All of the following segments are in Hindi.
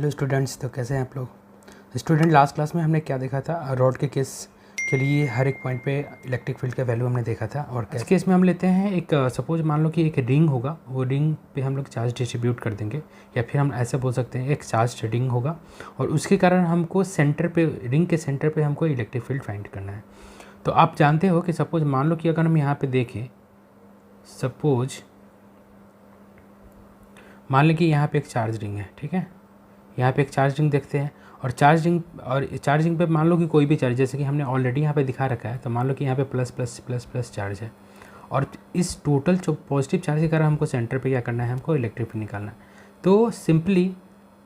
हेलो स्टूडेंट्स, तो कैसे हैं आप लोग। स्टूडेंट, लास्ट क्लास में हमने क्या देखा था, रॉड के केस के लिए हर एक पॉइंट पे इलेक्ट्रिक फील्ड का वैल्यू हमने देखा था। और इस केस में हम लेते हैं एक सपोज मान लो कि एक रिंग होगा, वो रिंग पे हम लोग चार्ज डिस्ट्रीब्यूट कर देंगे, या फिर हम ऐसे बोल सकते हैं एक चार्ज रिंग होगा और उसके कारण हमको सेंटर पे, रिंग के सेंटर पे हमको इलेक्ट्रिक फील्ड फाइंड करना है। तो आप जानते हो कि सपोज मान लो कि अगर हम यहाँ पर देखें, सपोज मान लें कि यहाँ पर एक चार्ज रिंग है, ठीक है। यहाँ पे एक चार्जिंग देखते हैं और चार्जिंग पे मान लो कि कोई भी चार्ज, जैसे कि हमने ऑलरेडी यहाँ पे दिखा रखा है, तो मान लो कि यहाँ पे plus plus plus plus charge है और इस टोटल जो पॉजिटिव चार्ज के कारण हमको सेंटर पे क्या करना है, हमको इलेक्ट्रिक फील्ड निकालना है। तो सिंपली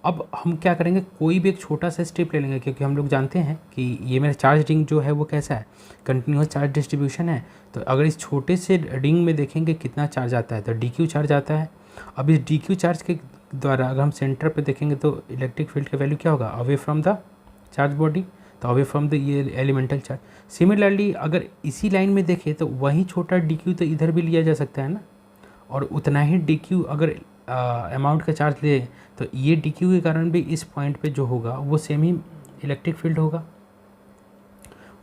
अब हम क्या करेंगे, कोई भी एक छोटा सा स्टेप ले लेंगे, क्योंकि हम लोग जानते हैं कि ये मेरा चार्ज रिंग जो है वो कैसा है, कंटिन्यूस चार्ज डिस्ट्रीब्यूशन है। तो अगर इस छोटे से रिंग में देखेंगे कितना चार्ज आता है, तो डी चार्ज आता है। अब इस डी चार्ज के द्वारा अगर हम सेंटर पे देखेंगे तो इलेक्ट्रिक फील्ड का वैल्यू क्या होगा, away from the charge body, तो अवे फ्रॉम द ये एलिमेंटल चार्ज। सिमिलरली अगर इसी लाइन में देखें तो वही छोटा डी तो इधर भी लिया जा सकता है ना, और उतना ही डी अगर अमाउंट का चार्ज ले तो ये डी के कारण भी इस पॉइंट पे जो होगा वो सेम ही इलेक्ट्रिक फील्ड होगा।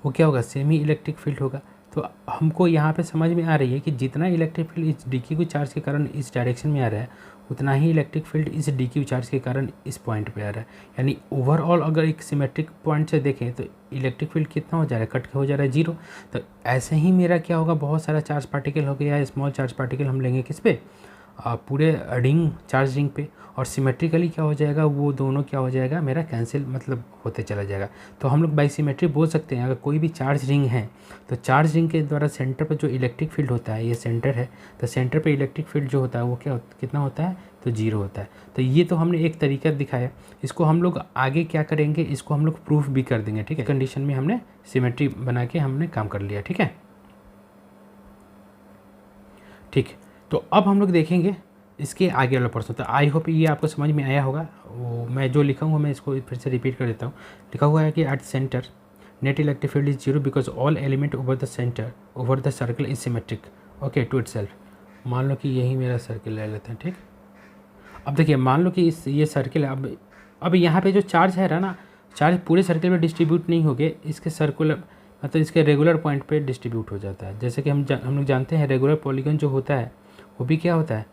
वो क्या होगा, सेम ही इलेक्ट्रिक फील्ड होगा। तो हमको यहाँ पे समझ में आ रही है कि जितना इलेक्ट्रिक फील्ड इस डी क्यू चार्ज के कारण इस डायरेक्शन में आ रहा है, उतना ही इलेक्ट्रिक फील्ड इस डी क्यू चार्ज के कारण इस पॉइंट पे आ रहा है। यानी ओवरऑल अगर एक सिमेट्रिक पॉइंट से देखें तो इलेक्ट्रिक फील्ड कितना हो जा रहा है, कट हो जा रहा है 0। तो ऐसे ही मेरा क्या होगा, बहुत सारा चार्ज पार्टिकल हो गया, स्मॉल चार्ज पार्टिकल हम लेंगे किस पे, पूरे रिंग, चार्ज रिंग पे, और सिमेट्रिकली क्या हो जाएगा, वो दोनों क्या हो जाएगा, मेरा कैंसिल मतलब होते चला जाएगा। तो हम लोग बाई सिमेट्री बोल सकते हैं, अगर कोई भी चार्ज रिंग है तो चार्ज रिंग के द्वारा सेंटर पर जो इलेक्ट्रिक फील्ड होता है, ये सेंटर है, तो सेंटर पे इलेक्ट्रिक फील्ड जो होता है वो कितना होता है, तो 0 होता है। तो ये तो हमने एक तरीका दिखाया, इसको हम लोग आगे क्या करेंगे, इसको हम लोग प्रूफ भी कर देंगे, ठीक है। कंडीशन में हमने सिमेट्री बना के हमने काम कर लिया, ठीक है। ठीक, तो अब हम लोग देखेंगे इसके आगे वाला पर्सन। तो आई होप ये आपको समझ में आया होगा। वो मैं जो लिखा हूँ मैं इसको फिर से रिपीट कर देता हूँ। लिखा हुआ है कि at centre net electric field is 0 because all element over the centre over the circle is symmetric okay to itself. मान लो कि यही मेरा सर्किल ले लेते हैं, ठीक। अब देखिए, मान लो कि ये सर्किल है। अब यहाँ पे जो चार्ज है ना, चार्ज पूरे सर्किल में डिस्ट्रीब्यूट नहीं हो गए, इसके सर्कुलर मतलब इसके रेगुलर पॉइंट पे डिस्ट्रीब्यूट हो जाता है। जैसे कि हम लोग जानते हैं रेगुलर पॉलीगन जो होता है वो भी क्या होता है,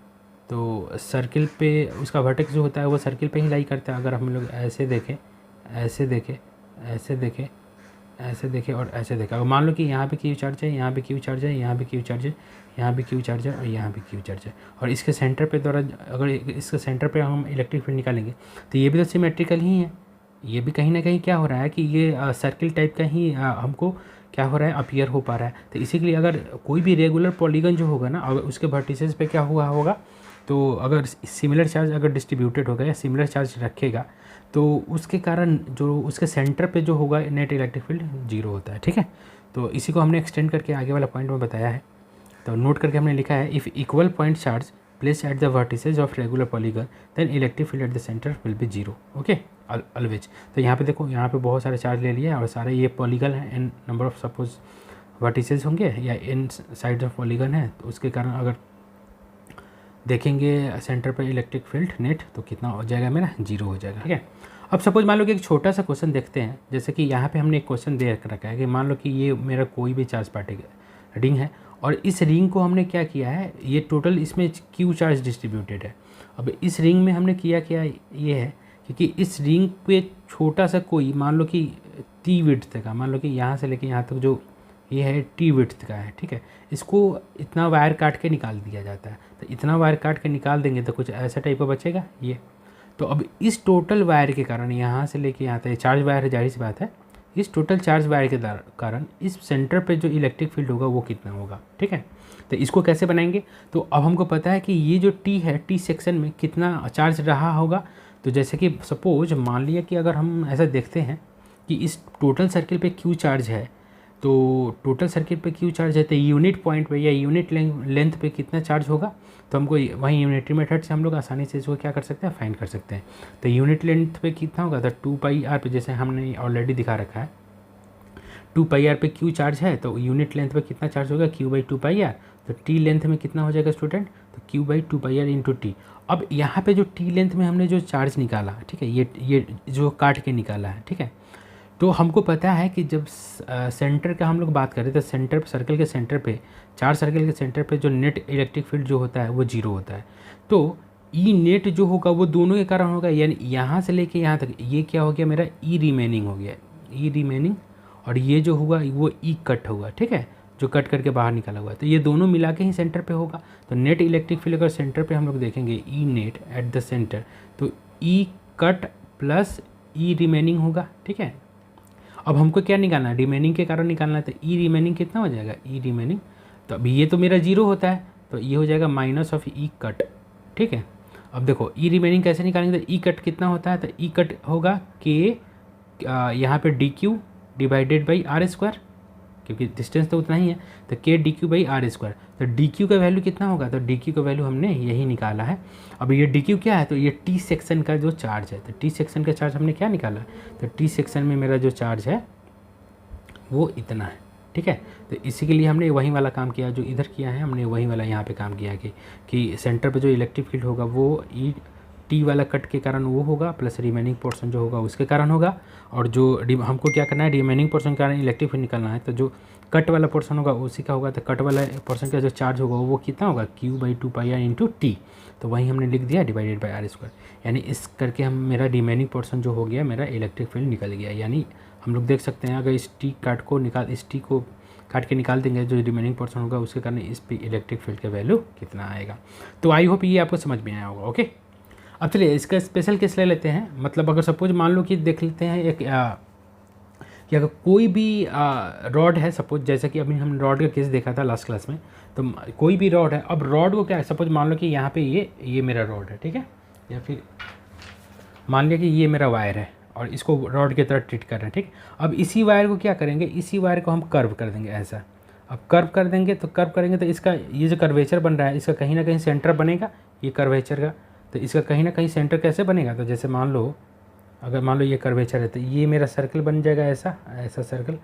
तो सर्किल पे उसका वर्टेक्स जो होता है वो सर्किल पे ही लाई करता है। अगर हम लोग ऐसे देखें, ऐसे देखें, ऐसे देखें, ऐसे देखें और ऐसे देखें, अगर मान लो कि यहाँ पे क्यू चार्ज है, यहाँ पे क्यू चार्ज है, यहाँ पे क्यू चार्ज है, यहाँ पे क्यू चार्ज है और यहाँ पे क्यू चार्ज है, और इसके सेंटर पे द्वारा अगर इसके सेंटर पे हम इलेक्ट्रिक फील्ड निकालेंगे तो ये भी तो सिमेट्रिकल ही है। ये भी कहीं ना कहीं क्या हो रहा है कि ये सर्किल टाइप का ही हमको क्या हो रहा है, अपीयर हो पा रहा है। तो इसी के लिए अगर कोई भी रेगुलर पॉलीगन जो होगा ना, अगर उसके वर्टिसेस पे क्या हुआ होगा, तो अगर सिमिलर चार्ज अगर डिस्ट्रीब्यूटेड होगा या सिमिलर चार्ज रखेगा तो उसके कारण जो उसके सेंटर पे जो होगा नेट इलेक्ट्रिक फील्ड 0 होता है, ठीक है। तो इसी को हमने एक्सटेंड करके आगे वाला पॉइंट में बताया है। तो नोट करके हमने लिखा है, if equal point charge place at the vertices of regular polygon then electric field at the centre will be 0 okay always. तो यहाँ पे देखो, यहाँ पे बहुत सारे चार्ज ले लिया और सारे ये पॉलीगन है, N number of suppose vertices होंगे या इन साइड ऑफ पॉलीगन है, तो उसके कारण अगर देखेंगे सेंटर पर इलेक्ट्रिक फील्ड नेट तो कितना हो जाएगा, मेरा 0 हो जाएगा, ठीक है। अब सपोज मान लो कि एक छोटा सा क्वेश्चन देखते हैं। जैसे कि यहाँ पे हमने एक क्वेश्चन दे रखा है कि मान लो कि ये मेरा कोई भी चार्ज पार्टिकल रिंग है और इस रिंग को हमने क्या किया है, ये टोटल इसमें क्यू चार्ज डिस्ट्रीब्यूटेड है। अब इस रिंग में हमने किया ये है क्योंकि इस रिंग पे छोटा सा कोई मान लो कि टी विड्थ का, मान लो कि यहाँ से लेके यहाँ तक जो ये है टी विड्थ का है, ठीक है। इसको इतना वायर काट के निकाल दिया जाता है। तो इतना वायर काट के निकाल देंगे तो कुछ ऐसा टाइप का बचेगा ये। तो अब इस टोटल वायर के कारण यहाँ से लेके यहाँ तक चार्ज वायर है, जाहिर सी बात है, इस टोटल चार्ज वायर के कारण इस सेंटर पे जो इलेक्ट्रिक फील्ड होगा वो कितना होगा, ठीक है। तो इसको कैसे बनाएंगे, तो अब हमको पता है कि ये जो टी है, टी सेक्शन में कितना चार्ज रहा होगा। तो जैसे कि सपोज मान लिया कि अगर हम ऐसा देखते हैं कि इस टोटल सर्किल पे क्यू चार्ज है, तो टोटल सर्किट पे क्यू चार्ज है तो यूनिट पॉइंट पे या यूनिट लेंथ पे कितना चार्ज होगा, तो हमको वहीं यूनिटरी मेथड से हम लोग आसानी से इसको क्या कर सकते हैं, फाइंड कर सकते हैं। तो यूनिट लेंथ पे कितना होगा, तो 2πr पे, जैसे हमने ऑलरेडी दिखा रखा है 2πr पे क्यू चार्ज है, तो यूनिट लेंथ पे कितना चार्ज होगा, Q/2πr। तो टी लेंथ में कितना हो जाएगा स्टूडेंट, तो Q/2πr इंटू टी। अब यहाँ पे जो टी लेंथ में हमने जो चार्ज निकाला, ठीक है, ये जो काट के निकाला है, ठीक है, तो हमको पता है कि जब सेंटर का हम लोग बात करें तो सेंटर सर्कल के सेंटर पे, चार सर्कल के सेंटर पे जो नेट इलेक्ट्रिक फील्ड जो होता है वो 0 होता है। तो ई नेट जो होगा वो दोनों के कारण होगा, यानी यहाँ से लेके यहाँ तक ये क्या हो गया मेरा ई रिमेनिंग हो गया, ई रिमेनिंग, और ये जो हुआ वो ई कट होगा, ठीक है, जो कट करके बाहर निकाला हुआ है। तो ये दोनों मिला के ही सेंटर पे होगा। तो नेट इलेक्ट्रिक फील्ड अगर सेंटर पे हम लोग देखेंगे E net at the centre, तो ई कट प्लस ई रिमेनिंग होगा, ठीक है। अब हमको क्या निकालना है, रिमेनिंग के कारण निकालना है। तो ई रिमेनिंग कितना हो जाएगा, ई रिमेनिंग, तो अभी ये तो मेरा 0 होता है, तो ये हो जाएगा माइनस ऑफ ई कट, ठीक है। अब देखो ई रिमेनिंग कैसे निकालेंगे, तो ई कट कितना होता है, तो ई कट होगा के यहाँ पे d q divided by r square, क्योंकि डिस्टेंस तो उतना ही है, तो k d q by r square. तो डी क्यू का वैल्यू कितना होगा, तो डी क्यू का वैल्यू हमने यही निकाला है। अब ये डी क्यू क्या है, तो ये टी सेक्शन का जो चार्ज है, तो टी सेक्शन का चार्ज हमने क्या निकाला, तो टी सेक्शन में मेरा जो चार्ज है वो इतना है, ठीक है। तो इसी के लिए हमने वही वाला काम किया जो इधर किया है, हमने वही वाला यहाँ पे काम किया है कि सेंटर पे जो इलेक्ट्रिक फील्ड होगा वो ई टी वाला कट के कारण वो होगा, प्लस रिमेनिंग पोर्शन जो होगा उसके कारण होगा। और जो हमको क्या करना है, रिमेनिंग पोर्शन के कारण इलेक्ट्रिक फील्ड निकालना है, तो जो कट वाला पोर्शन होगा उसी का होगा। तो कट वाला पोर्शन का जो चार्ज होगा वो कितना होगा, Q/2πr इंटू टी। तो वही हमने लिख दिया डिवाइडेड बाई आर स्क्वायर, यानी इस करके हम मेरा रिमेनिंग पोर्शन जो हो गया मेरा इलेक्ट्रिक फील्ड निकल गया। यानी हम लोग देख सकते हैं अगर इस टी को काट के निकाल देंगे जो रिमेनिंग पोर्शन होगा उसके कारण इस पे इलेक्ट्रिक फील्ड का वैल्यू कितना आएगा। तो आई होप ये आपको समझ में आया होगा। ओके, अब चलिए इसका स्पेशल केस ले लेते हैं। मतलब अगर सपोज मान लो कि देख लेते हैं एक कि अगर कोई भी रॉड है, सपोज जैसे कि अभी हम रॉड का केस देखा था लास्ट क्लास में, तो कोई भी रॉड है। अब रॉड को क्या है, सपोज मान लो कि यहाँ पे ये मेरा रॉड है, ठीक है, या फिर मान लिया कि ये मेरा वायर है और इसको रॉड की तरह ट्रीट कर रहे हैं, ठीक। अब इसी वायर को क्या करेंगे, इसी वायर को हम कर्व कर देंगे ऐसा। अब कर्व कर देंगे तो कर्व करेंगे तो इसका ये जो कर्वेचर बन रहा है इसका कहीं ना कहीं सेंटर बनेगा, ये कर्वेचर का। तो इसका कहीं ना कहीं सेंटर कैसे बनेगा, तो जैसे मान लो अगर मान लो ये कर्वेचर है तो ये मेरा सर्कल बन जाएगा ऐसा सर्कल।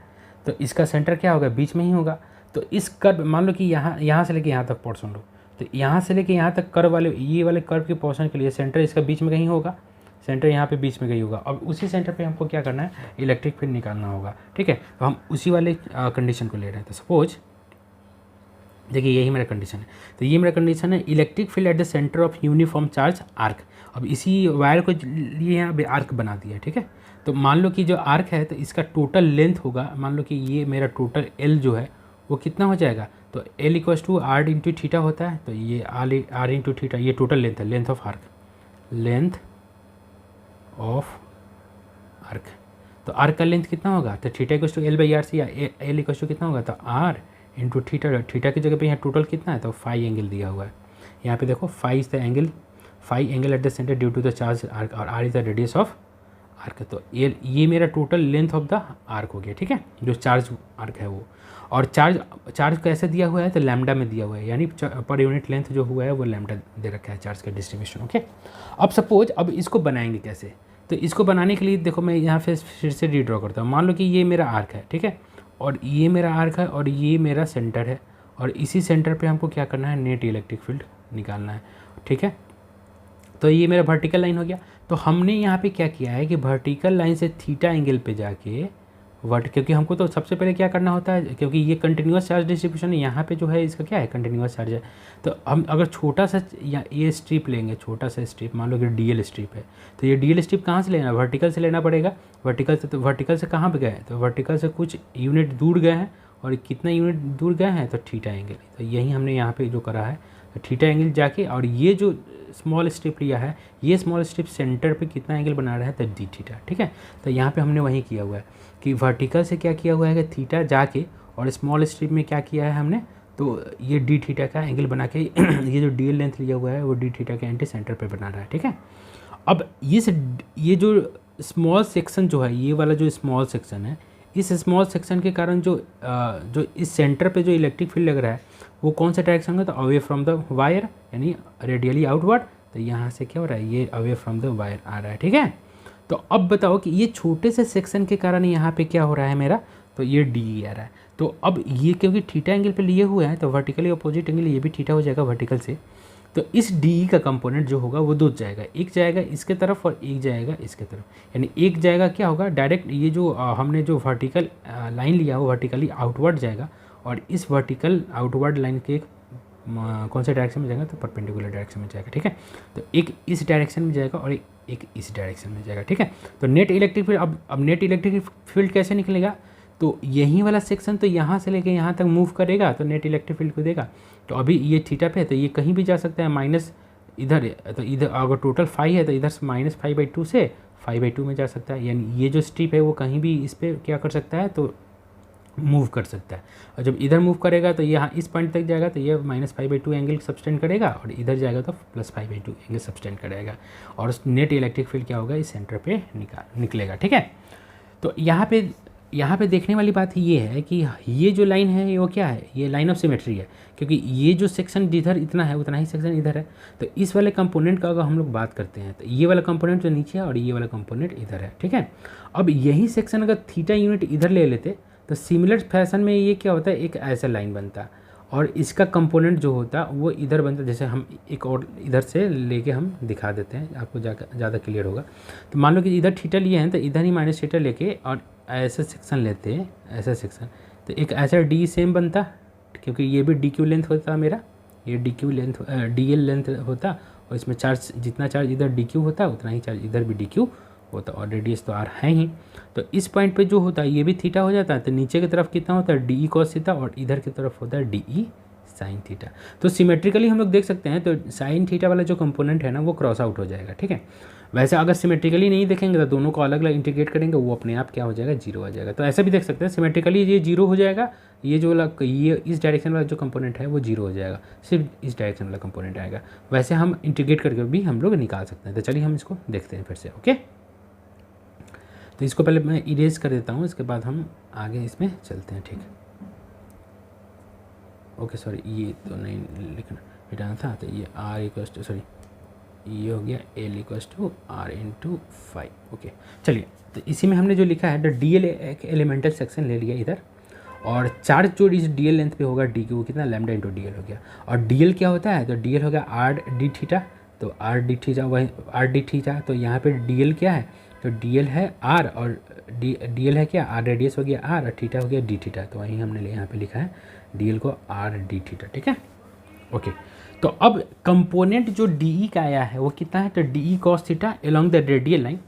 तो इसका सेंटर क्या होगा, बीच में ही होगा। तो इस कर्व मान लो कि यहाँ से लेके यहाँ तक पोर्शन लो, तो यहाँ से लेके यहाँ तक कर्व वाले ये वाले कर्व के पोर्शन के लिए सेंटर इसका बीच में कहीं होगा, सेंटर यहाँ पे बीच में कहीं होगा। अब उसी सेंटर पे हमको क्या करना है, इलेक्ट्रिक फील्ड निकालना होगा, ठीक है। तो हम उसी वाले कंडीशन को ले रहे हैं। तो सपोज देखिए यही मेरा कंडीशन है। तो ये मेरा कंडीशन है electric field at the centre of uniform charge arc. अब इसी वायर को लिए यहाँ पे आर्क बना दिया, ठीक है। तो मान लो कि जो आर्क है तो इसका टोटल लेंथ होगा, मान लो कि ये मेरा टोटल एल जो है वो कितना हो जाएगा, तो L equals to r into theta होता है। तो ये आर इंटू थीटा ये टोटल लेंथ है, लेंथ ऑफ आर्क। तो आर्क का लेंथ कितना होगा, तो theta equals to L by r सी, या एल इक्वल्स टू कितना होगा, तो आर इंटू थीटा। थीटा की जगह पे यहाँ टोटल कितना है, तो फाई एंगल दिया हुआ है। यहाँ पे देखो phi is the angle, phi angle at the centre due to the charge arc, और R is the radius of arc. तो ये मेरा total length of the arc हो गया, ठीक है, जो चार्ज आर्क है वो। और चार्ज कैसे दिया हुआ है, तो लैम्डा में दिया हुआ है, यानी पर यूनिट लेंथ जो हुआ है वो लैम्डा दे रखा है चार्ज का डिस्ट्रीब्यूशन। ओके, अब सपोज अब इसको बनाएंगे कैसे, तो इसको बनाने के लिए देखो मैं यहाँ फिर से रीड्रॉ करता हूँ। मान लो कि ये मेरा आर्क है, ठीक है, और ये मेरा आर्क है और ये मेरा सेंटर है, और इसी सेंटर पे हमको क्या करना है, नेट इलेक्ट्रिक फील्ड निकालना है, ठीक है। तो ये मेरा वर्टिकल लाइन हो गया। तो हमने यहाँ पे क्या किया है कि वर्टिकल लाइन से थीटा एंगल पे जाके क्योंकि हमको तो सबसे पहले क्या करना होता है, क्योंकि ये कंटिन्यूस चार्ज डिस्ट्रीब्यूशन है, यहाँ पे जो है इसका क्या है, कंटिन्यूस चार्ज है। तो हम अगर छोटा सा ये स्ट्रिप लेंगे, छोटा सा स्ट्रिप, मान लो कि डीएल स्ट्रिप है, तो ये डीएल स्ट्रिप कहाँ से लेना है, वर्टिकल से लेना पड़ेगा। वर्टिकल से, तो वर्टिकल से कहाँ पे गए, तो वर्टिकल से कुछ यूनिट दूर गए हैं, और कितना यूनिट दूर गए हैं, तो थीटा एंगल। तो यही हमने यहाँ पे जो करा है, तो थीटा एंगल जाके, और ये जो स्मॉल स्ट्रिप लिया है, ये स्मॉल स्ट्रिप सेंटर पे कितना एंगल बना रहा है, तो डी थीटा, ठीक है। तो यहाँ पे हमने वही किया हुआ है कि वर्टिकल से क्या किया हुआ है कि थीटा जाके, और स्मॉल स्ट्रिप में क्या किया है हमने, तो ये डी थीटा का एंगल बना के ये जो डी लेंथ लिया हुआ है वो डी थीटा के एंटी सेंटर पे बना रहा है, ठीक है। अब ये जो स्मॉल सेक्शन जो है, ये वाला जो स्मॉल सेक्शन है, इस स्मॉल सेक्शन के कारण जो इस सेंटर पे जो इलेक्ट्रिक फील्ड लग रहा है वो कौन सा डायरेक्शन होगा, तो अवे फ्रॉम द वायर, यानी रेडियली आउटवर्ड। तो यहाँ से क्या हो रहा है, ये अवे फ्रॉम द वायर आ रहा है, ठीक है। तो अब बताओ कि ये छोटे से सेक्शन के कारण यहाँ पे क्या हो रहा है मेरा, तो ये डी आ रहा है। तो अब ये क्योंकि थीटा एंगल पे लिए हुए हैं, तो वर्टिकली अपोजिट एंगल ये भी थीटा हो जाएगा वर्टिकल से। तो इस डी का कंपोनेंट जो होगा वो दो जाएगा, एक जाएगा इसके तरफ और एक जाएगा इसके तरफ, यानी एक जाएगा क्या होगा डायरेक्ट, ये जो हमने जो वर्टिकल लाइन लिया वो वर्टिकली आउटवर्ड जाएगा, और इस वर्टिकल आउटवर्ड लाइन के कौन से डायरेक्शन में जाएगा, तो परपेंडिकुलर डायरेक्शन में जाएगा, ठीक है। तो एक इस डायरेक्शन में जाएगा और एक इस डायरेक्शन में जाएगा, ठीक है। तो नेट इलेक्ट्रिक फील्ड, अब नेट इलेक्ट्रिक फील्ड कैसे निकलेगा, तो यही वाला सेक्शन तो यहाँ से लेके यहाँ तक मूव करेगा तो नेट इलेक्ट्रिक फील्ड को देगा। तो अभी ये थीटा पे है तो ये कहीं भी जा सकता है, माइनस इधर, तो इधर अगर टोटल 5 है तो इधर से -5/2 से 5/2 में जा सकता है, यानी ये जो स्ट्रिप है वो कहीं भी इस पर क्या कर सकता है, तो मूव कर सकता है। और जब इधर मूव करेगा तो यहाँ इस पॉइंट तक जाएगा तो ये -5/2 एंगल सब्सटेंड करेगा, और इधर जाएगा तो +5/2 एंगल सब्सटेंड करेगा, और नेट इलेक्ट्रिक फील्ड क्या होगा, इस सेंटर पे निकलेगा, ठीक है। तो यहाँ पे देखने वाली बात ये है कि ये जो लाइन है वो क्या है, ये लाइन ऑफ सिमेट्री है, क्योंकि ये जो सेक्शन जिधर इतना है उतना ही सेक्शन इधर है। तो इस वाले कंपोनेंट का अगर हम लोग बात करते हैं तो ये वाला कंपोनेंट जो नीचे है और ये वाला कंपोनेंट इधर है, ठीक है। अब यही सेक्शन अगर थीटा यूनिट इधर ले लेते तो सिमिलर फैशन में ये क्या होता है, एक ऐसा लाइन बनता और इसका कंपोनेंट जो होता वो इधर बनता। जैसे हम एक और इधर से लेके हम दिखा देते हैं, आपको ज़्यादा क्लियर होगा। तो मान लो कि इधर थीटा लिए हैं तो इधर ही माइनस थीटा लेके और ऐसा सेक्शन लेते हैं, ऐसा सेक्शन, तो एक ऐसा डी सेम बनता, क्योंकि ये भी डी क्यू लेंथ होता मेरा, ये D Q length D L length होता, और इसमें चार्ज जितना चार्ज इधर डी क्यू होता उतना ही चार्ज इधर भी डी क्यू होता, और रेडियस तो आर है ही। तो इस पॉइंट पे जो होता है ये भी थीटा हो जाता है, तो नीचे की तरफ कितना होता है, डी ई कॉस थीटा, और इधर की तरफ होता है डी ई साइन थीटा। तो सिमेट्रिकली हम लोग देख सकते हैं, तो साइन थीटा वाला जो कंपोनेंट है ना वो क्रॉस आउट हो जाएगा, ठीक है। वैसे अगर सिमेट्रिकली नहीं देखेंगे तो दोनों को अलग अलग इंटीग्रेट करेंगे, वो अपने आप क्या हो जाएगा, जीरो आ जाएगा। तो ऐसा भी देख सकते हैं, सिमेट्रिकली ये जीरो हो जाएगा, ये जो ये इस डायरेक्शन वाला जो कंपोनेंट है वो जीरो हो जाएगा, सिर्फ इस डायरेक्शन वाला कंपोनेंट आएगा। वैसे हम इंटीग्रेट करके भी हम लोग निकाल सकते हैं। तो चलिए हम इसको देखते हैं फिर से, ओके। तो इसको पहले मैं इरेज कर देता हूँ, इसके बाद हम आगे इसमें चलते हैं, ठीक है। ओके सॉरी, ये तो नहीं लिखना, मिटाना था। तो ये आर इक्वस टू, सॉरी ये हो गया L equals to r into 5, okay. चलिए, तो इसी में हमने जो लिखा है, द डी एल एक एलिमेंटल सेक्शन ले लिया इधर, और चार्ज जो इस डी एल लेंथ पे होगा डी क्यू, कितना लैम्डा इंटू डी एल हो गया। और डी एल क्या होता है, तो डी एल हो गया आर डी थीटा, तो आर डी थीटा वही आर डी थीटा। तो यहाँ पे डी एल क्या है, तो डी एल है आर, और डी एल है क्या, आर रेडियस हो गया आर, और थीटा हो गया डी थीटा। तो वहीं हमने यहाँ पे लिखा है डी एल को आर डी थीटा, ठीक है, ओके। तो अब कंपोनेंट जो डी ई का आया है वो कितना है, तो D E cos theta along the radial line,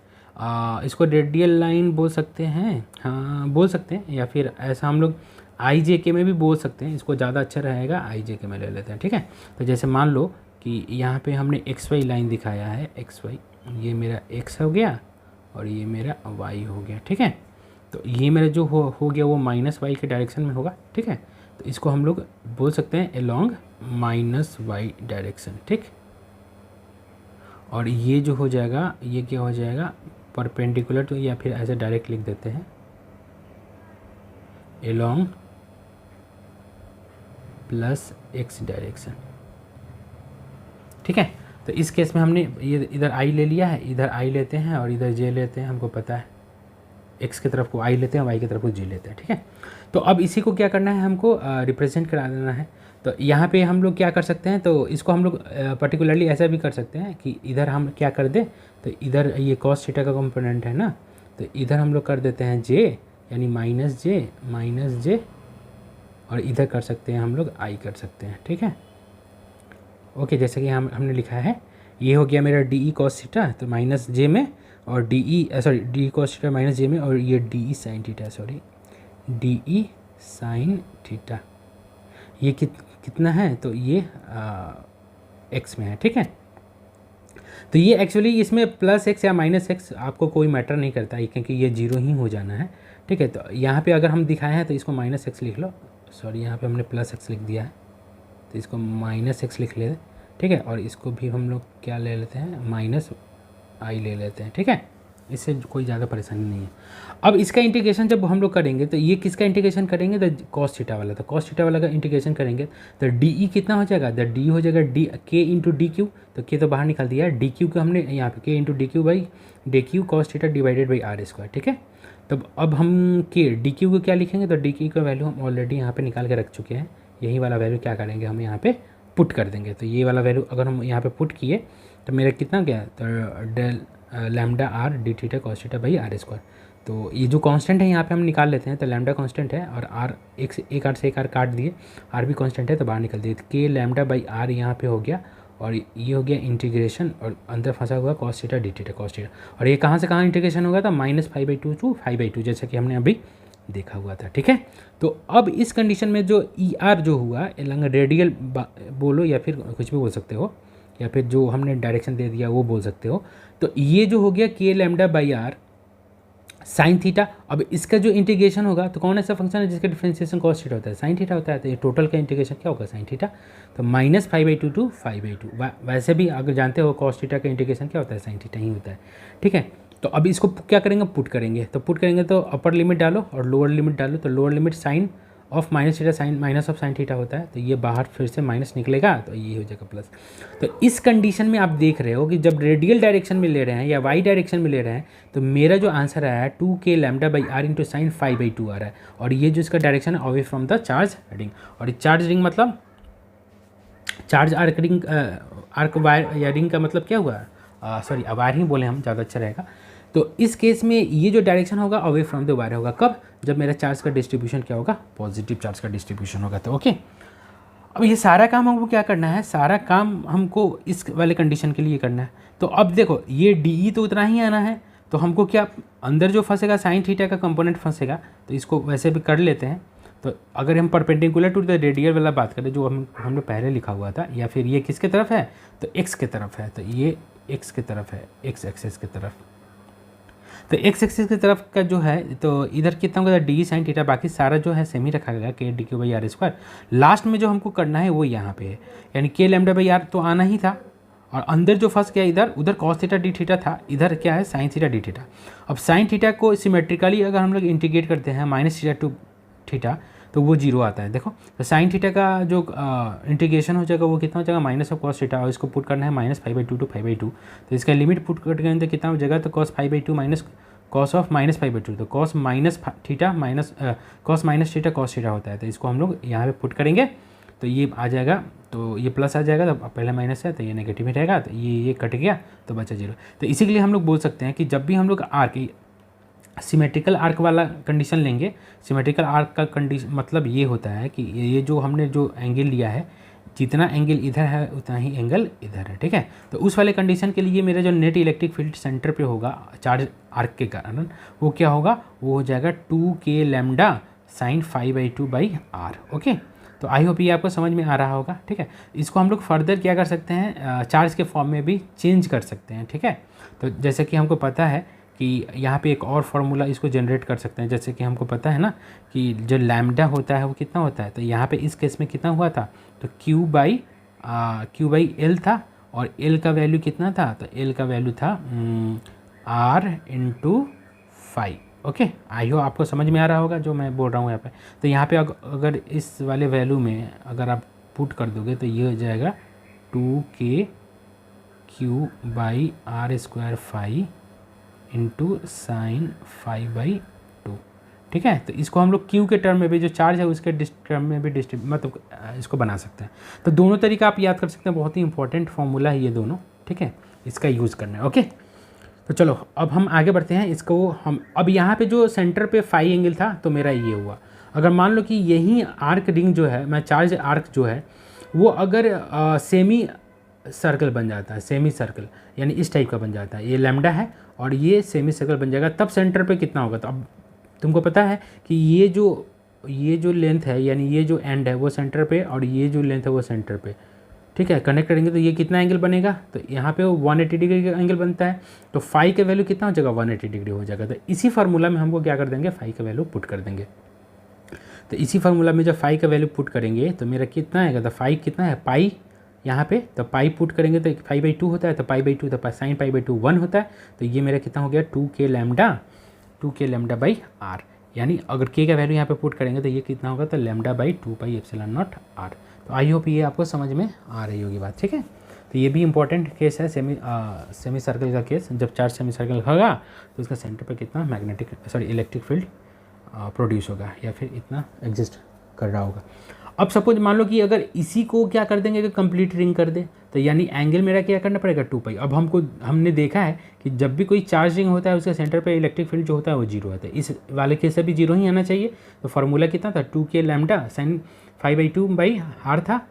इसको रेडियल लाइन बोल सकते हैं, हाँ बोल सकते हैं, या फिर ऐसा हम लोग आई जे के में भी बोल सकते हैं, इसको ज़्यादा अच्छा रहेगा आई जे के में ले लेते हैं, ठीक है। तो जैसे मान लो कि यहाँ पे हमने एक्स वाई लाइन दिखाया है, एक्स वाई, ये मेरा एक्स हो गया और ये मेरा वाई हो गया, ठीक है। तो ये मेरा जो हो गया वो माइनस वाई के डायरेक्शन में होगा, ठीक है। तो इसको हम लोग बोल सकते हैं एलोंग माइनस वाई डायरेक्शन, ठीक। और ये जो हो जाएगा, ये क्या हो जाएगा, परपेंडिकुलर, तो या फिर ऐसे डायरेक्ट लिख देते हैं एलोंग प्लस एक्स डायरेक्शन, ठीक है। तो इस केस में हमने ये इधर आई ले लिया है, इधर आई लेते हैं और इधर जे लेते हैं, हमको पता है एक्स की तरफ को आई लेते हैं, वाई की तरफ को जे लेते हैं, ठीक है। तो अब इसी को क्या करना है, हमको रिप्रेजेंट करा देना है। तो यहाँ पे हम लोग क्या कर सकते हैं, तो इसको हम लोग पर्टिकुलरली ऐसा भी कर सकते हैं कि इधर हम क्या कर दें, तो इधर ये कॉस थीटा का कंपोनेंट है ना, तो इधर हम लोग कर देते हैं जे, यानी माइनस जे, और इधर कर सकते हैं हम लोग आई कर सकते हैं, ठीक है, ओके। जैसे कि हमने लिखा है, ये हो गया मेरा डी ई कॉस थीटा, तो माइनस जे में, और D E sorry D cos theta minus J में, और ये D E sine theta, sorry D E sine theta, ये कितना है, तो ये एक्स में है, ठीक है। तो ये एक्चुअली इसमें प्लस एक्स या माइनस एक्स आपको कोई मैटर नहीं करता है, क्योंकि ये जीरो ही हो जाना है, ठीक है। तो यहाँ पे अगर हम दिखाए हैं तो इसको माइनस एक्स लिख लो, सॉरी यहाँ पे हमने प्लस एक्स लिख दिया है, तो इसको माइनस एक्स लिख लेते, ठीक है। और इसको भी हम लोग क्या ले लेते हैं, माइनस आई ले लेते हैं, ठीक है। इससे कोई ज़्यादा परेशानी नहीं है। अब इसका इंटीग्रेशन जब हम लोग करेंगे तो ये किसका इंटीग्रेशन करेंगे, तो कॉस थीटा वाला, तो कॉस थीटा वाला का इंटीग्रेशन करेंगे तो डी ई कितना हो जाएगा, द डी हो जाएगा डी के इंटू डी क्यू, तो के तो बाहर निकाल दिया, डी क्यू को हमने यहाँ पे k into d q by d q cos theta divided by r square, ठीक है। तो अब हम के डी क्यू को क्या लिखेंगे, तो डी क्यू का वैल्यू हम ऑलरेडी यहाँ पे निकाल के रख चुके हैं, यही वाला वैल्यू क्या करेंगे हम यहाँ पे पुट कर देंगे तो ये वाला वैल्यू अगर हम यहाँ पे पुट किए तो मेरा कितना गया, तो del lambda r d theta cos theta by r square. तो ये जो कांस्टेंट है यहाँ पे हम निकाल लेते हैं, तो लैम्डा कांस्टेंट है और आर एक आर से एक आर काट दिए, आर भी कांस्टेंट है तो बाहर निकल दिए, तो के लैम्डा बाई आर यहाँ पे हो गया और ये हो गया इंटीग्रेशन और अंदर फंसा हुआ cos theta D theta cos theta. और ये कहाँ से कहाँ इंटीग्रेशन होगा था, -5/2 टू 5/2 जैसा कि हमने अभी देखा हुआ था। ठीक है, तो अब इस कंडीशन में जो ई आर जो हुआ लंग रेडियल बोलो या फिर कुछ भी बोल सकते हो, या फिर जो हमने डायरेक्शन दे दिया वो बोल सकते हो, तो ये जो हो गया k lambda by r sine theta. अब इसका जो इंटीग्रेशन होगा तो कौन ऐसा फंक्शन है जिसका डिफरेंशिएशन कॉस थीटा होता है, साइन थीटा होता है, तो ये टोटल का इंटीग्रेशन क्या होगा, साइन थीटा। तो -5/2 टू 5/2, वैसे भी अगर जानते हो कॉस थीटा का इंटीग्रेशन क्या होता है, साइन थीटा ही होता है। ठीक है, तो अब इसको क्या करेंगे, पुट करेंगे, तो पुट करेंगे तो अपर लिमिट डालो और लोअर लिमिट डालो, तो lower limit sine of minus theta sine minus of sine theta होता है, तो ये बाहर फिर से माइनस निकलेगा तो ये हो जाएगा प्लस। तो इस कंडीशन में आप देख रहे हो कि जब रेडियल डायरेक्शन में ले रहे हैं या वाई डायरेक्शन में ले रहे हैं तो मेरा जो आंसर आया है 2k lambda by r into sine 5/2 आ रहा है, और ये जो इसका डायरेक्शन है away from the charge ring. और चार्ज रिंग मतलब charge arc ring, arc wire या रिंग का मतलब क्या हुआ, सॉरी वायर ही बोले हम, ज़्यादा अच्छा रहेगा। तो इस केस में ये जो डायरेक्शन होगा अवे फ्रॉम द वायर होगा, कब, जब मेरा चार्ज का डिस्ट्रीब्यूशन क्या होगा, पॉजिटिव चार्ज का डिस्ट्रीब्यूशन होगा। तो ओके, अब ये सारा काम हमको क्या करना है, सारा काम हमको इस वाले कंडीशन के लिए करना है। तो अब देखो ये डी तो उतना ही आना है, तो हमको क्या अंदर जो फंसेगा साइन थीटा का कंपोनेंट फंसेगा, तो इसको वैसे भी कर लेते हैं। तो अगर हम परपेंडिकुलर टू द रेडियल वाला बात करें जो हमने पहले लिखा हुआ था, या फिर ये किसके तरफ है, तो एक्स के तरफ है, तो ये एक्स की तरफ है, एक्स एक्सिस की तरफ। तो एक्स एक्सिस की तरफ का जो है तो इधर कितना होगा, डी साइन थीटा, बाकी सारा जो है सेम ही रखा गया, k d q by r square. Last में जो हमको करना है वो यहाँ पे है, यानी के लैम्डा बाई आर तो आना ही था, और अंदर जो फंस गया इधर, उधर कॉस थीटा डी थीटा था, इधर क्या है साइन थीटा डी थीटा। अब साइन थीटा को सिमेट्रिकली अगर हम लोग इंटीग्रेट करते हैं माइनस थीटा टू थीटा तो वो जीरो आता है। देखो तो साइन थीटा का जो इंटीग्रेशन हो जाएगा वो कितना हो जाएगा, माइनस ऑफ कॉस थीटा, और इसको पुट करना है -5/2 टू 5/2, तो इसका लिमिट पुट करके तो कितना हो जाएगा, तो कॉस 5/2 माइनस कॉस ऑफ -5/2, तो cos minus theta minus cos minus theta cos theta होता है। तो इसको हम लोग यहाँ पे पुट करेंगे तो ये आ जाएगा, तो ये प्लस आ जाएगा, तो पहले माइनस है तो ये नेगेटिव ही रहेगा, तो ये कट गया तो बचा जीरो। तो इसी के लिए हम लोग बोल सकते हैं कि जब भी हम लोग आर्क सिमेट्रिकल आर्क वाला कंडीशन लेंगे, सिमेट्रिकल आर्क का कंडीशन मतलब ये होता है कि ये जो हमने जो एंगल लिया है, जितना एंगल इधर है उतना ही एंगल इधर है। ठीक है, तो उस वाले कंडीशन के लिए मेरा जो नेट इलेक्ट्रिक फील्ड सेंटर पे होगा चार्ज आर्क के कारण, वो क्या होगा, वो हो जाएगा 2k lambda sine 5/2 by r. Okay, तो आई होप ये आपको समझ में आ रहा होगा। ठीक है, इसको हम लोग फर्दर क्या कर सकते हैं, चार्ज के फॉर्म में भी चेंज कर सकते हैं। ठीक है, तो जैसे कि हमको पता है कि यहाँ पे एक और फार्मूला इसको जनरेट कर सकते हैं, जैसे कि हमको पता है ना कि जो लैम्डा होता है वो कितना होता है, तो यहाँ पे इस केस में कितना हुआ था, तो Q बाई एल था, और L का वैल्यू कितना था, तो L का वैल्यू था R इंटू 5। ओके, आई हो आपको समझ में आ रहा होगा जो मैं बोल रहा हूँ यहाँ पे। तो यहाँ पे अगर इस वाले वैल्यू में अगर आप पुट कर दोगे तो ये हो जाएगा 2k Q by r square 5 into sine 5/2। ठीक है, तो इसको हम लोग क्यू के टर्म में भी, जो चार्ज है उसके टर्म में भी मतलब इसको बना सकते हैं। तो दोनों तरीका आप याद कर सकते हैं, बहुत ही इंपॉर्टेंट फॉर्मूला है ये दोनों। ठीक है, इसका यूज़ करना है। ओके, तो चलो अब हम आगे बढ़ते हैं। इसको हम अब यहाँ पे जो सेंटर पे 5 एंगल था तो मेरा ये हुआ। अगर मान लो कि यही आर्क रिंग जो है, मैं चार्ज आर्क जो है वो अगर सेमी सर्कल बन जाता है, सेमी सर्कल यानी इस टाइप का बन जाता है, ये लैम्डा है और ये सेमी सर्कल बन जाएगा, तब सेंटर पे कितना होगा। तो अब तुमको पता है कि ये जो लेंथ है यानी ये जो एंड है वो सेंटर पे, और ये जो लेंथ है वो सेंटर पे। ठीक है, कनेक्ट करेंगे तो ये कितना एंगल बनेगा, तो यहाँ पे वो 180 डिग्री का एंगल बनता है, तो फाई का वैल्यू कितना हो जाएगा, 180 डिग्री हो जाएगा। तो इसी फार्मूला में हमको क्या कर देंगे, फाई का वैल्यू पुट कर देंगे। तो इसी फार्मूला में जब फाई का वैल्यू पुट करेंगे तो मेरा कितना आएगा, तो फाई कितना है, पाई यहाँ पे, तो पाई पुट करेंगे तो 5/2 होता है, तो 5/2 तो साइन 5/2 1 होता है, तो ये मेरा कितना हो गया 2k लैम्डा बाई आर, यानी अगर k का वैल्यू यहाँ पे पुट करेंगे तो ये कितना होगा, तो लैम्डा बाई 2πε0 r। तो आई होप ये आपको समझ में आ रही होगी बात। ठीक है, तो ये भी इंपॉर्टेंट केस है, सेमी सर्कल का केस। जब चार्ज सेमी सर्कल होगा तो उसका सेंटर पर कितना इलेक्ट्रिक फील्ड प्रोड्यूस होगा या फिर इतना एग्जिस्ट कर रहा होगा। अब सपोज मान लो कि अगर इसी को क्या कर देंगे कि कंप्लीट रिंग कर दे, तो यानी एंगल मेरा क्या करना पड़ेगा 2 पाई। अब हमने देखा है कि जब भी कोई चार्ज रिंग होता है उसके सेंटर पे इलेक्ट्रिक फील्ड जो होता है वो जीरो आता है, इस वाले केस से भी जीरो ही आना चाहिए। तो फार्मूला कितना था 2k लैम्डा साइन 5/2/r था।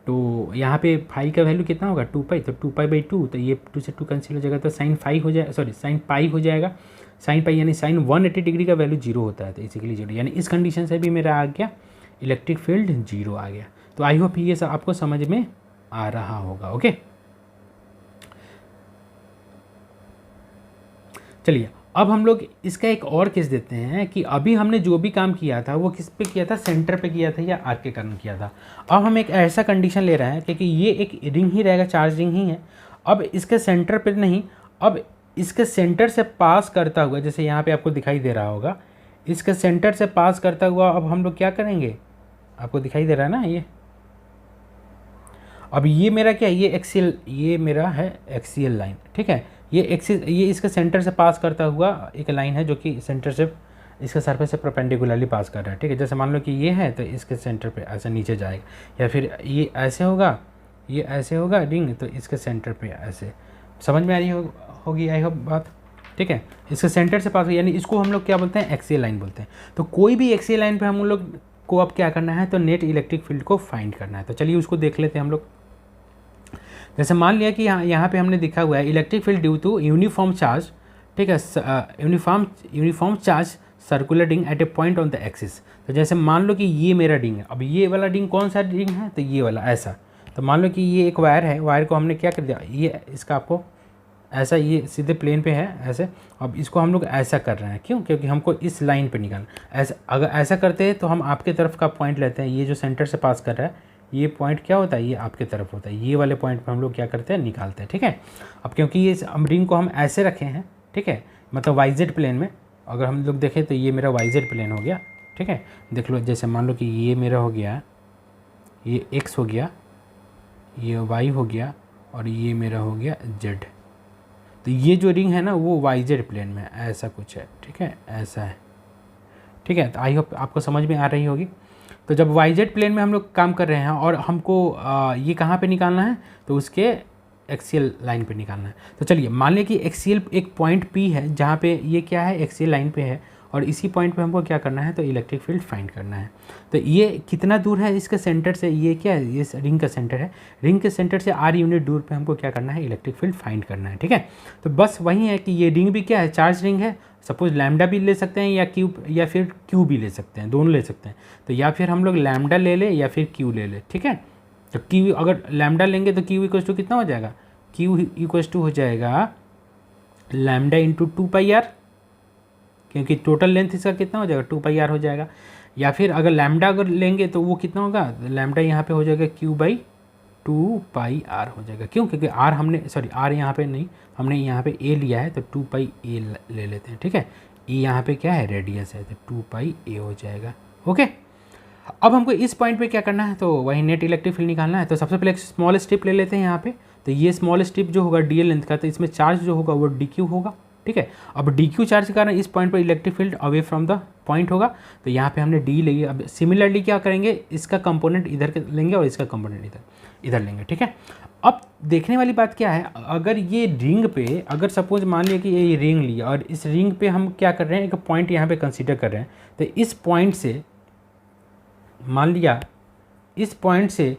तो यहाँ पे फाई का वैल्यू कितना होगा 2 पाई, तो 2 पाई/2, तो ये 2 से 2 कैंसिल हो जाएगा, तो साइन पाई हो जाएगा, सॉरी साइन पाई हो जाएगा। साइन पाई यानी साइन 180 डिग्री का वैल्यू जीरो होता है, तो इसीलिए जीरो, यानी इस कंडीशन से भी मेरा आ गया इलेक्ट्रिक फील्ड जीरो आ गया। तो आई होप ये सब आपको समझ में आ रहा होगा। ओके, चलिए अब हम लोग इसका एक और केस देते हैं कि अभी हमने जो भी काम किया था वो किस पे किया था, सेंटर पे किया था या आर के कारण किया था। अब हम एक ऐसा कंडीशन ले रहे हैं क्योंकि ये एक रिंग ही रहेगा, चार्ज रिंग ही है। अब इसके सेंटर पे नहीं, अब इसके सेंटर से पास करता हुआ, जैसे यहाँ पे आपको दिखाई दे रहा होगा, इसके सेंटर से पास करता हुआ अब हम लोग क्या करेंगे, आपको दिखाई दे रहा है ना ये। अब ये मेरा क्या है, ये एक्सियल, ये मेरा है एक्सियल लाइन, ठीक है। ये एक्सिस, ये इसके सेंटर से पास करता हुआ एक लाइन है जो कि सेंटर से इसके सरफेस से परपेंडिकुलरली पास कर रहा है, ठीक है। जैसे मान लो कि ये है तो इसके सेंटर पे ऐसे नीचे जाएगा, या फिर ये ऐसे होगा, ये ऐसे होगा रिंग, तो इसके सेंटर पे ऐसे, समझ में आ रही होगी आई होप बात, ठीक है। इसके सेंटर से पास, यानी इसको हम लोग क्या बोलते हैं, एक्सियल लाइन बोलते हैं। तो कोई भी एक्सियल लाइन पे हम लोग को अब क्या करना है, तो नेट इलेक्ट्रिक फील्ड को फाइंड करना है। तो चलिए उसको देख लेते हैं हम लोग। जैसे मान लिया कि यहाँ पे हमने दिखा हुआ है electric field due to uniform charge, ठीक है, uniform charge circular ring at a point on the axis. तो जैसे मान लो कि ये मेरा रिंग है, अब ये वाला रिंग कौन सा रिंग है, तो ये वाला ऐसा। तो मान लो कि ये एक वायर है, वायर को हमने क्या कर दिया, ये इसका आपको ऐसा, ये सीधे प्लेन पे है ऐसे, अब इसको हम लोग ऐसा कर रहे हैं, क्यों, क्योंकि हमको इस लाइन पे निकालना। ऐसा अगर ऐसा करते हैं तो हम आपके तरफ का पॉइंट लेते हैं, ये जो सेंटर से पास कर रहा है ये पॉइंट क्या होता है, ये आपके तरफ होता है, ये वाले पॉइंट पे हम लोग क्या करते हैं, निकालते हैं, ठीक है। अब क्योंकि ये रिंग को हम ऐसे रखे हैं, ठीक है, मतलब वाईजेड प्लेन में, अगर हम लोग देखें तो ये मेरा वाईजेड प्लेन हो गया, ठीक है। देख लो, जैसे मान लो कि ये मेरा हो गया, ये एक्स हो गया, ये वाई हो गया, और ये मेरा हो गया जेड। तो ये जो रिंग है ना वो वाईजेड प्लेन में ऐसा कुछ है, ठीक है, ऐसा है, ठीक है। तो आई होप आपको समझ में आ रही होगी। तो जब वाईजेड प्लेन में हम लोग काम कर रहे हैं और हमको ये कहाँ पे निकालना है, तो उसके एक्सियल लाइन पे निकालना है। तो चलिए मान लें कि एक्सियल एक पॉइंट पी है जहाँ पे ये क्या है, एक्सियल लाइन पे है, और इसी पॉइंट पे हमको क्या करना है, तो इलेक्ट्रिक फील्ड फाइंड करना है। तो ये कितना दूर है इसके सेंटर से, ये क्या है, ये रिंग का सेंटर है, रिंग के सेंटर से r यूनिट दूर पे हमको क्या करना है, इलेक्ट्रिक फील्ड फाइंड करना है, ठीक है। तो बस वही है कि ये रिंग भी क्या है, चार्ज रिंग है। सपोज लैम्डा भी ले सकते हैं या क्यूब, या फिर क्यू भी ले सकते हैं, दोनों ले सकते हैं। तो या फिर हम लोग लैम्डा ले ले या फिर क्यू ले ले, ठीक है। तो क्यू अगर लैम्डा लेंगे तो क्यू इक्वल्स टू कितना हो जाएगा, क्यू इक्वल्स टू हो जाएगा लैम्डा इंटू 2πr, क्योंकि टोटल लेंथ इसका कितना हो जाएगा 2πr हो जाएगा। या फिर अगर लैम्डा अगर लेंगे तो वो कितना होगा, लैम्डा यहाँ पे हो जाएगा q/2πr हो जाएगा, क्यों, क्योंकि r हमने, सॉरी r यहाँ पे नहीं, हमने यहाँ पे a लिया है, तो 2πa ले लेते हैं, ठीक है। e यहाँ पे क्या है, रेडियस है, तो 2πa हो जाएगा। ओके, अब हमको इस पॉइंट पे क्या करना है, तो वही नेट इलेक्ट्रिक फील्ड निकालना है। तो सबसे पहले एक स्मॉल स्ट्रिप ले लेते हैं यहाँ पे। तो ये स्मॉल स्ट्रिप जो होगा dl लेंथ का, तो इसमें चार्ज जो होगा वो dq होगा, ठीक है। अब dq चार्ज के कारण इस पॉइंट पर electric field away from the point होगा, तो यहाँ पे हमने d लेंगे। अब सिमिलरली क्या करेंगे, इसका कंपोनेंट इधर लेंगे और इसका कंपोनेंट इधर लेंगे, ठीक है। अब देखने वाली बात क्या है, अगर ये रिंग पे, अगर सपोज मान लिया कि ये रिंग लिया और इस रिंग पे हम क्या कर रहे हैं, एक पॉइंट यहाँ पे कंसीडर कर रहे हैं। तो इस पॉइंट से मान लिया, इस पॉइंट से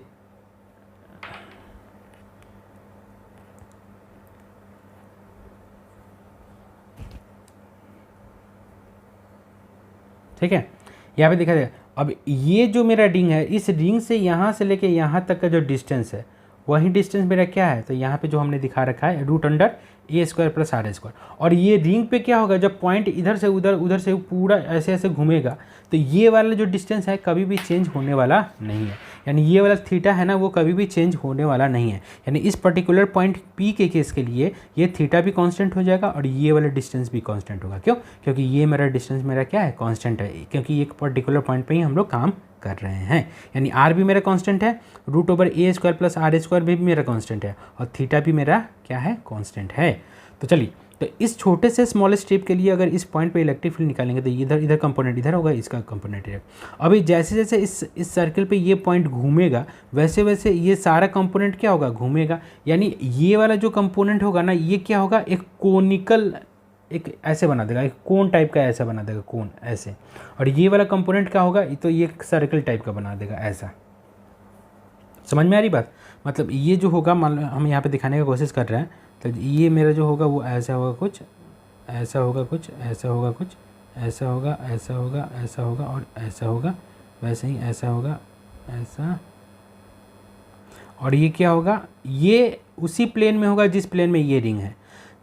ठीक है, यहाँ पे देखा जाएगा। अब ये जो मेरा रिंग है, इस रिंग से यहाँ से लेके यहाँ तक का जो डिस्टेंस है, वही डिस्टेंस मेरा क्या है, तो यहाँ पे जो हमने दिखा रखा है √अंडर a² + r²। और ये रिंग पे क्या होगा, जब पॉइंट इधर से उधर, उधर से पूरा ऐसे ऐसे घूमेगा, तो ये वाला जो डिस्टेंस है कभी भी चेंज होने वाला नहीं है। यानी ये वाला थीटा है ना, वो कभी भी चेंज होने वाला नहीं है। यानी इस पर्टिकुलर पॉइंट P के केस के लिए ये थीटा भी कांस्टेंट हो जाएगा और ये वाला डिस्टेंस भी कांस्टेंट होगा। क्यों, क्योंकि ये मेरा डिस्टेंस मेरा क्या है, कांस्टेंट है, क्योंकि एक पर्टिकुलर पॉइंट पे ही हम लोग काम कर रहे हैं। यानी r भी मेरा कांस्टेंट है, √a² + r² भी मेरा कांस्टेंट है, और थीटा भी मेरा क्या है, कांस्टेंट है। तो चलिए, तो इस छोटे से स्मॉलेस्ट स्टेप के लिए अगर इस पॉइंट पे इलेक्ट्रिक फील्ड निकालेंगे तो इधर कंपोनेंट इधर होगा, इसका कंपोनेंट इधर। अभी जैसे जैसे इस सर्कल पे ये पॉइंट घूमेगा वैसे वैसे ये सारा कंपोनेंट क्या होगा, घूमेगा। यानी ये वाला जो कंपोनेंट होगा ना, ये क्या होगा, एक कोनिकल, एक ऐसे बना देगा, एक कोन टाइप का ऐसा बना देगा, कोन ऐसे। और ये वाला कंपोनेंट क्या होगा, तो ये सर्कल टाइप का बना देगा ऐसा। समझ में आ रही बात? मतलब ये जो होगा, मान लो हम यहाँ पे दिखाने की कोशिश कर रहे हैं, तो ये मेरा जो होगा वो ऐसा होगा, कुछ ऐसा होगा, कुछ ऐसा होगा, कुछ ऐसा होगा, ऐसा होगा, ऐसा होगा और ऐसा होगा, वैसे ही ऐसा होगा, ऐसा। और ये क्या होगा, ये उसी प्लेन में होगा जिस प्लेन में ये रिंग है।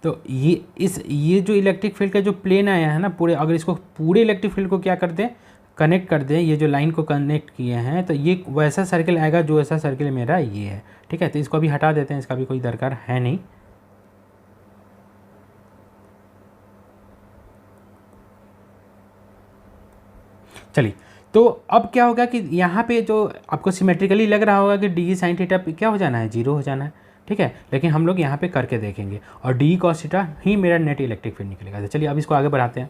तो ये जो इलेक्ट्रिक फील्ड का जो प्लेन आया है ना पूरे, अगर इसको पूरे इलेक्ट्रिक फील्ड को क्या कर दें, कनेक्ट कर दें, ये जो लाइन को कनेक्ट किए हैं, तो ये वैसा सर्कल आएगा जो ऐसा सर्कल मेरा ये है। ठीक है, तो इसको अभी हटा देते हैं, इसका भी कोई दरकार है नहीं। चलिए, तो अब क्या होगा कि यहाँ पे जो आपको सिमेट्रिकली लग रहा होगा कि डी साइन थीटा क्या हो जाना है, जीरो हो जाना है। ठीक है, लेकिन हम लोग यहाँ पे करके देखेंगे और डी कॉस थीटा ही मेरा नेट इलेक्ट्रिक फील्ड निकलेगा। तो चलिए अब इसको आगे बढ़ाते हैं।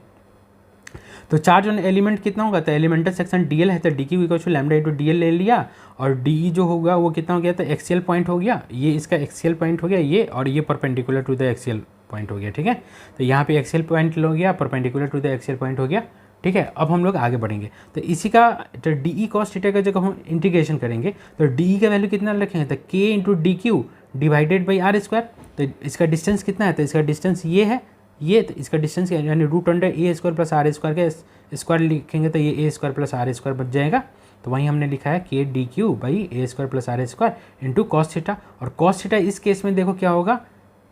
तो चार्ज ऑन एलिमेंट कितना होगा, तो एलिमेंटल सेक्शन डीएल है, तो d q equal to lambda into dL ले लिया। और डी जो होगा वो कितना हो गया, तो एक्सियल पॉइंट हो गया, ये इसका एक्सियल पॉइंट हो गया ये, और ये perpendicular to the axial point हो गया। ठीक है, तो यहाँ पे एक्सियल पॉइंट हो गया, perpendicular to the axial point हो गया। ठीक है, अब हम लोग आगे बढ़ेंगे। तो इसी का तो डी ई कॉस थीटा का जब हम इंटीग्रेशन करेंगे तो डी का वैल्यू कितना रखेंगे, तो k into d q divided by r square. तो इसका डिस्टेंस कितना है, तो इसका डिस्टेंस ये है, ये, तो इसका डिस्टेंस यानी root under a square plus r square के स्क्वायर लिखेंगे तो ये a square plus r square बच जाएगा। तो वहीं हमने लिखा है k d q by a square plus r square into cos theta. और कॉस थीटा इस केस में देखो क्या होगा,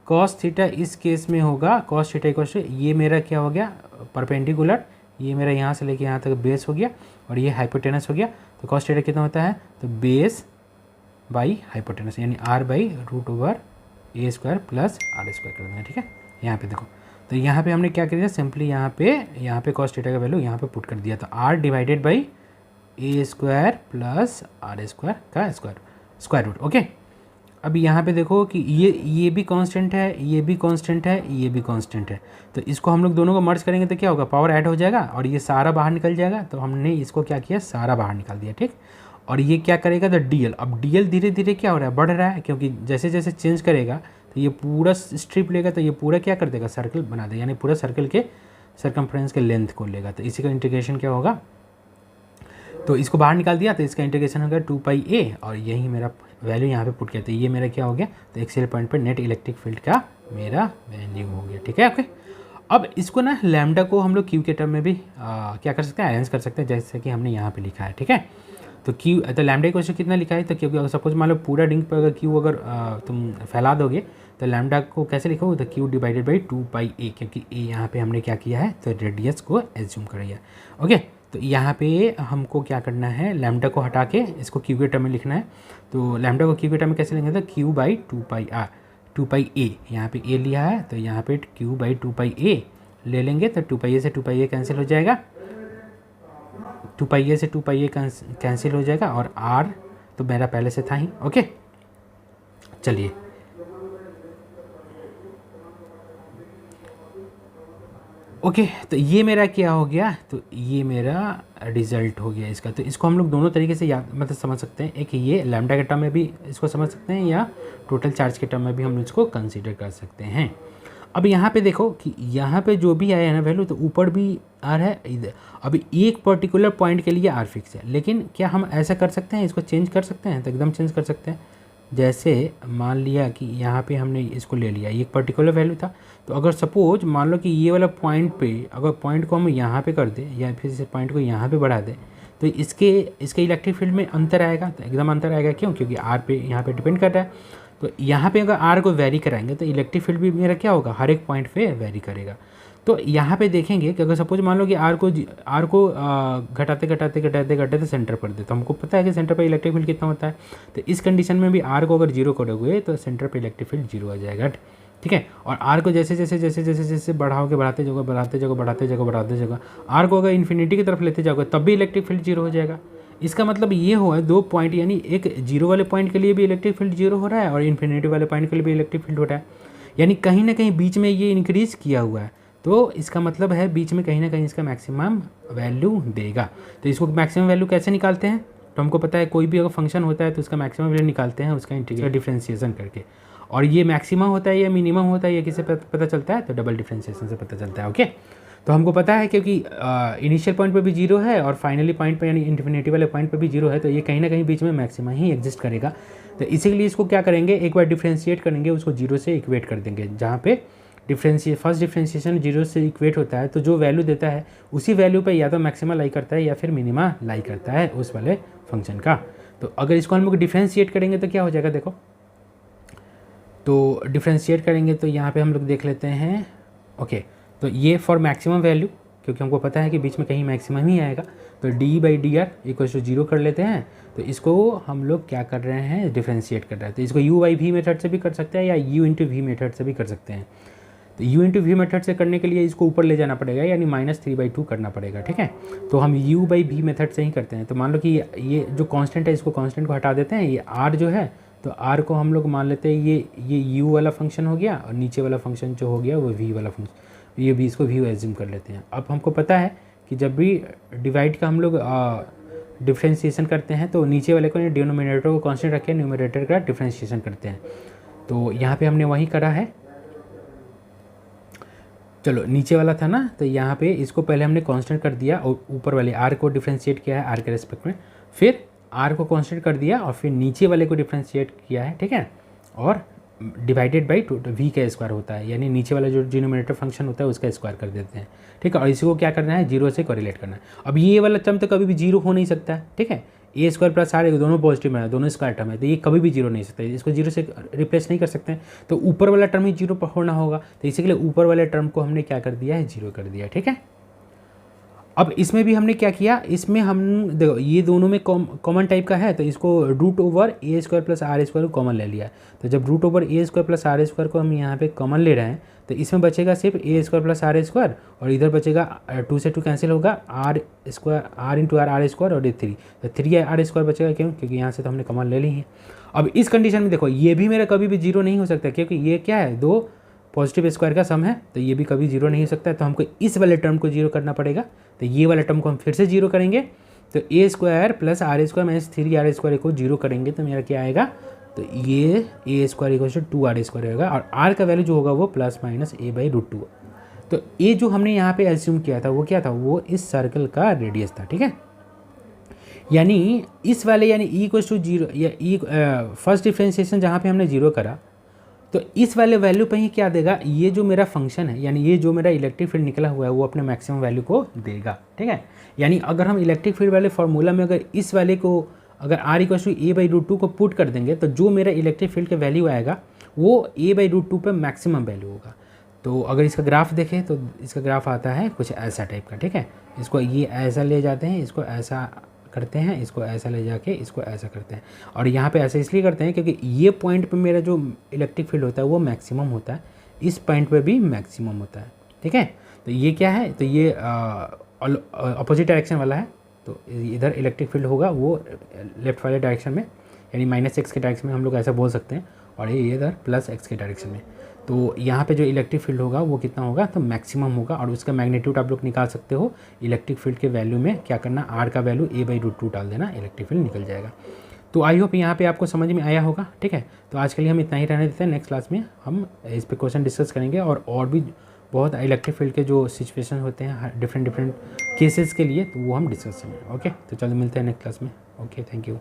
कॉस थीटा इस केस में होगा, कॉस थीटा इक्वल टू ये मेरा क्या हो गया, परपेंडिकुलर, ये मेरा यहाँ से लेके यहाँ तक बेस हो गया और ये हाइपोटेनस हो गया। तो कॉस थीटा कितना होता है, तो बेस बाई हाइपोटेनस यानी r by root over a square plus r square कर देंगे। ठीक है, यहाँ पे देखो, तो यहाँ पे हमने क्या कर दिया, सिंपली यहाँ पे कॉस थीटा का वैल्यू यहाँ पे पुट कर दिया, तो r divided by a square plus r square का स्क्वायर रूट। ओके, अब यहाँ पे देखो कि ये भी कांस्टेंट है, ये भी कांस्टेंट है, ये भी कांस्टेंट है। तो इसको हम लोग दोनों को मर्ज करेंगे तो क्या होगा, पावर ऐड हो जाएगा और ये सारा बाहर निकल जाएगा। तो हमने इसको क्या किया, सारा बाहर निकाल दिया। ठीक, और ये क्या करेगा, तो डीएल, अब डीएल धीरे धीरे क्या हो रहा है, बढ़ रहा है, क्योंकि जैसे जैसे चेंज करेगा तो ये पूरा स्ट्रिप लेगा, तो ये पूरा क्या कर देगा, सर्कल बना देगा, यानी पूरा सर्कल के सर्कमफ्रेंस के लेंथ को लेगा। तो इसी का इंटीग्रेशन क्या होगा, तो इसको बाहर निकाल दिया तो इसका इंटीग्रेशन हो गया 2πa और यही मेरा वैल्यू यहाँ पे पुट किया, तो ये मेरा क्या हो गया, तो एक्सियल पॉइंट पर नेट इलेक्ट्रिक फील्ड का मेरा वैल्यू हो गया। ठीक है, ओके। अब इसको ना लैम्डा को हम लोग क्यू के टर्म में भी क्या कर सकते हैं, अरेंज कर सकते हैं, जैसे कि हमने यहाँ पे लिखा है। ठीक है, तो क्यू, तो लैम्डा क्वेश्चन कितना लिखा है, तो क्योंकि अगर सपोज मान लो पूरा रिंग पर अगर क्यू अगर तुम फैला दोगे तो लैम्डा को कैसे लिखोगे, तो क्यू डिवाइडेड बाई 2πa, क्योंकि ए यहाँ पे हमने क्या किया है, तो रेडियस को एज्यूम कर लिया। ओके, तो यहाँ पे हमको क्या करना है, लैम्डा को हटा के इसको क्यू के टर्म में लिखना है। तो लैम्डा को क्यू के टर्म में कैसे लिखेंगे, तो क्यू बाई 2πa, यहाँ पे ए लिया है तो यहाँ पे क्यू बाई 2πa ले लेंगे, तो 2πa से 2πa कैंसिल हो जाएगा, 2πa से 2πa कैंसिल हो जाएगा और आर तो मेरा पहले से था ही। ओके, चलिए ओके, तो ये मेरा क्या हो गया, तो ये मेरा रिजल्ट हो गया इसका। तो इसको हम लोग दोनों तरीके से याद मतलब समझ सकते हैं, एक ये लैम्डा के टर्म में भी इसको समझ सकते हैं या टोटल चार्ज के टर्म में भी हम इसको कंसीडर कर सकते हैं। अब यहाँ पे देखो कि यहाँ पे जो भी आया है ना वैल्यू, तो ऊपर भी आर है, इधर अभी एक पर्टिकुलर पॉइंट के लिए आर फिक्स है, लेकिन क्या हम ऐसा कर सकते हैं, इसको चेंज कर सकते हैं, तो एकदम चेंज कर सकते हैं। जैसे मान लिया कि यहाँ पे हमने इसको ले लिया, ये एक पर्टिकुलर वैल्यू था, तो अगर सपोज मान लो कि ये वाला पॉइंट पे अगर पॉइंट को हम यहाँ पे कर दें या फिर इस पॉइंट को यहाँ पे बढ़ा दें, तो इसके इलेक्ट्रिक फील्ड में अंतर आएगा, तो एकदम अंतर आएगा। क्यों, क्योंकि आर पे यहाँ पे डिपेंड कर रहा है। तो यहाँ पे अगर आर को वेरी कराएंगे तो इलेक्ट्रिक फील्ड भी मेरा क्या होगा, हर एक पॉइंट पे वेरी करेगा। तो यहाँ पे देखेंगे कि अगर सपोज मान लो कि आर को घटाते घटाते घटाते घटाते सेंटर पर दे, तो हमको पता है कि सेंटर पर इलेक्ट्रिक फील्ड कितना होता है। तो इस कंडीशन में भी आर को अगर जीरो करोगे तो सेंटर पर इलेक्ट्रिक फील्ड जीरो आ जाएगा। ठीक है, और आर को जैसे जैसे जैसे जैसे जैसे बढ़ाओगे, बढ़ाते जाओगे आर को अगर इन्फिनिटी की तरफ लेते जाओगे तब भी इलेक्ट्रिक फील्ड जीरो हो जाएगा। इसका मतलब ये हुआ दो पॉइंट, यानी एक जीरो वाले पॉइंट के लिए भी इलेक्ट्रिक फील्ड जीरो हो रहा है और इन्फिनिटी वाले पॉइंट के लिए भी इलेक्ट्रिक फील्ड हो रहा है। यानी कहीं ना कहीं बीच में ये इंक्रीज़ किया हुआ है, तो इसका मतलब है बीच में कहीं ना कहीं इसका मैक्सिमम वैल्यू देगा। तो इसको मैक्सिमम वैल्यू कैसे निकालते हैं, तो हमको पता है कोई भी अगर फंक्शन होता है तो उसका मैक्सिमम वैल्यू निकालते हैं उसका इंटीग्रल डिफरेंशिएशन करके, और ये मैक्सिमम होता है या मिनिमम होता है ये किसे पता चलता है, तो डबल डिफरेंशिएशन से पता चलता है। ओके, तो हमको पता है क्योंकि इनिशियल पॉइंट पे भी जीरो है और फाइनली पॉइंट पे यानी इन्फिनिटी वाले पॉइंट पे भी जीरो है, तो ये कहीं ना कहीं बीच में मैक्सिमम ही एग्जिस्ट करेगा। तो इसीलिए इसको क्या करेंगे, एक बार डिफ्रेंशिएट करेंगे, उसको जीरो से इक्वेट कर देंगे, जहाँ पे फर्स्ट डिफ्रेंशिएशन जीरो से इक्वेट होता है, तो जो वैल्यू देता है उसी वैल्यू पे या तो मैक्सिमा लाई करता है या फिर मिनिमा लाई करता है उस वाले फंक्शन का। तो अगर इसको हम लोग डिफ्रेंशिएट करेंगे तो क्या हो जाएगा, देखो तो डिफ्रेंशिएट करेंगे तो यहाँ पे हम लोग देख लेते हैं। ओके, तो ये फॉर मैक्सिमम वैल्यू, क्योंकि हमको पता है कि बीच में कहीं मैक्सिमम ही आएगा, तो d/dr इक्वल टू जीरो कर लेते हैं। तो इसको हम लोग क्या कर रहे हैं, डिफ्रेंशिएट कर रहे हैं। तो इसको u/v मेथड से भी कर सकते हैं या u/v मेथड से भी कर सकते हैं। तो u/v मेथड से करने के लिए इसको ऊपर ले जाना पड़ेगा, यानी -3/2 करना पड़ेगा, ठीक है। तो हम u/v मेथड से ही करते हैं। तो मान लो कि ये जो कांस्टेंट है, इसको कांस्टेंट को हटा देते हैं, ये r जो है, तो r को हम लोग मान लेते हैं ये u वाला फंक्शन हो गया, और नीचे वाला फंक्शन जो हो गया वो v वाला फंक्शन, ये भी इसको v एज्यूम कर लेते हैं। अब हमको पता है कि जब भी डिवाइड का हम लोग डिफ्रेंशिएशन करते हैं तो नीचे वाले को डिनोमिनेटर को कांस्टेंट रख के न्यूमरेटर का डिफ्रेंशिएशन करते हैं। तो यहाँ पे हमने वही करा है। चलो नीचे वाला था ना, तो यहाँ पे इसको पहले हमने कांस्टेंट कर दिया और ऊपर वाले r को डिफ्रेंशिएट किया है r के रेस्पेक्ट में, फिर r को कांस्टेंट कर दिया और फिर नीचे वाले को डिफ्रेंशिएट किया है, ठीक है। और डिवाइडेड बाई v का स्क्वायर होता है, यानी नीचे वाला जो डिनोमिनेटर फंक्शन होता है उसका स्क्वायर कर देते हैं, ठीक है। और इसी को क्या करना है, जीरो से कोरिलेट करना है। अब ये वाला टर्म तो कभी भी जीरो हो नहीं सकता है, ठीक है। a स्क्वायर प्लस r दोनों पॉजिटिव में है, दोनों स्क्वायर टर्म है, तो ये कभी भी जीरो नहीं सकता, इसको जीरो से रिप्लेस नहीं कर सकते हैं। तो ऊपर वाला टर्म ही जीरो पर होना होगा, तो इसी के लिए ऊपर वाले टर्म को हमने क्या कर दिया है, जीरो कर दिया, ठीक है। अब इसमें भी हमने क्या किया, इसमें हम देखो ये दोनों में कॉमन टाइप का है, तो इसको √a² प्लस r² को कॉमन ले लिया। तो जब √a² प्लस r² को हम यहाँ पे कॉमन ले रहे हैं, तो इसमें बचेगा सिर्फ a² प्लस r², और इधर बचेगा 2 से 2 कैंसिल होगा, r इंटू r r² और ये 3, तो 3r² बचेगा। क्यों, क्योंकि यहाँ से तो हमने कॉमन ले ली है। अब इस कंडीशन में देखो ये भी मेरा कभी भी जीरो नहीं हो सकता, क्योंकि ये क्या है, दो पॉजिटिव स्क्वायर का सम है, तो ये भी कभी जीरो नहीं हो सकता है। तो हमको इस वाले टर्म को जीरो करना पड़ेगा। तो ये वाला टर्म को हम फिर से जीरो करेंगे, तो a² plus r² minus 3r² को जीरो करेंगे, तो मेरा क्या आएगा, तो ये a² इक्वल टू 2r² होगा, और r का वैल्यू जो होगा वो प्लस माइनस a/√2। तो ये जो हमने यहाँ पे एज्यूम किया था वो क्या था, वो इस सर्कल का रेडियस था, ठीक है। यानी इस वाले यानी e इक्वल टू जीरो या फर्स्ट डिफ्रेंशिएशन जहाँ पे हमने जीरो करा, तो इस वाले वैल्यू पे ही क्या देगा, ये जो मेरा फंक्शन है, यानी ये जो मेरा इलेक्ट्रिक फील्ड निकला हुआ है वो अपने मैक्सिमम वैल्यू को देगा, ठीक है। यानी अगर हम इलेक्ट्रिक फील्ड वाले फार्मूला में अगर इस वाले को अगर r इक्वल टू a/√2 को पुट कर देंगे, तो जो मेरा इलेक्ट्रिक फील्ड का वैल्यू आएगा वो a/√2 पे मैक्सिमम वैल्यू होगा। तो अगर इसका ग्राफ देखें तो इसका ग्राफ आता है कुछ ऐसा टाइप का, ठीक है। इसको ये ऐसा ले जाते हैं, इसको ऐसा करते हैं, इसको ऐसा ले जाके इसको ऐसा करते हैं, और यहाँ पे ऐसा इसलिए करते हैं क्योंकि ये पॉइंट पे मेरा जो इलेक्ट्रिक फील्ड होता है वो मैक्सिमम होता है, इस पॉइंट पे भी मैक्सिमम होता है, ठीक है। तो ये क्या है, तो ये अपोजिट डायरेक्शन वाला है, तो इधर इलेक्ट्रिक फील्ड होगा वो लेफ्ट वाले डायरेक्शन में, यानी -x के डायरेक्शन में हम लोग ऐसा बोल सकते हैं, और ये इधर +x के डायरेक्शन में। तो यहाँ पे जो इलेक्ट्रिक फील्ड होगा वो कितना होगा, तो मैक्सिमम होगा, और उसका मैग्नीट्यूड आप लोग निकाल सकते हो। इलेक्ट्रिक फील्ड के वैल्यू में क्या करना, r का वैल्यू a/√2 डाल देना, इलेक्ट्रिक फील्ड निकल जाएगा। तो आई होप यहाँ पे आपको समझ में आया होगा, ठीक है। तो आज के लिए हम इतना ही रहने देते हैं, नेक्स्ट क्लास में हम इस पर क्वेश्चन डिस्कस करेंगे, और भी बहुत इलेक्ट्रिक फील्ड के जो सिचुएशन होते हैं डिफरेंट केसेस के लिए, तो वो हम डिस्कस करेंगे। ओके, तो चलो मिलते हैं नेक्स्ट क्लास में। Okay, thank you.